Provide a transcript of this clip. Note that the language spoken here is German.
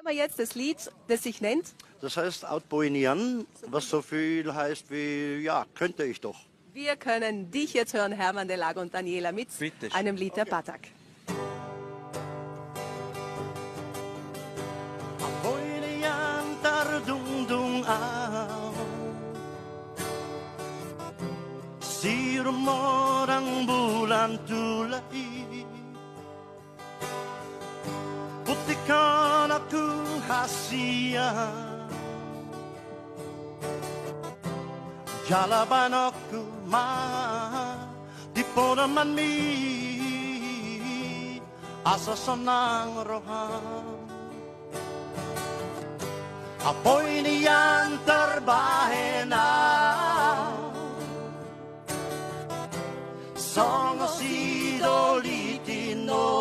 Hören wir jetzt das Lied, das sich nennt? Das heißt Outboinian, was so viel heißt wie, ja, könnte ich doch. Wir können dich jetzt hören, Hermann de Lago und Daniela, mit Bitte. einem Lied der Batak. Outboinian tardung-dung aw, siro mo ng bulan tulay, putikan akong hasiya. Jalaban ako di po naman mi asa sa nang rohan. Apoy niyan terbahe na song si dolitin no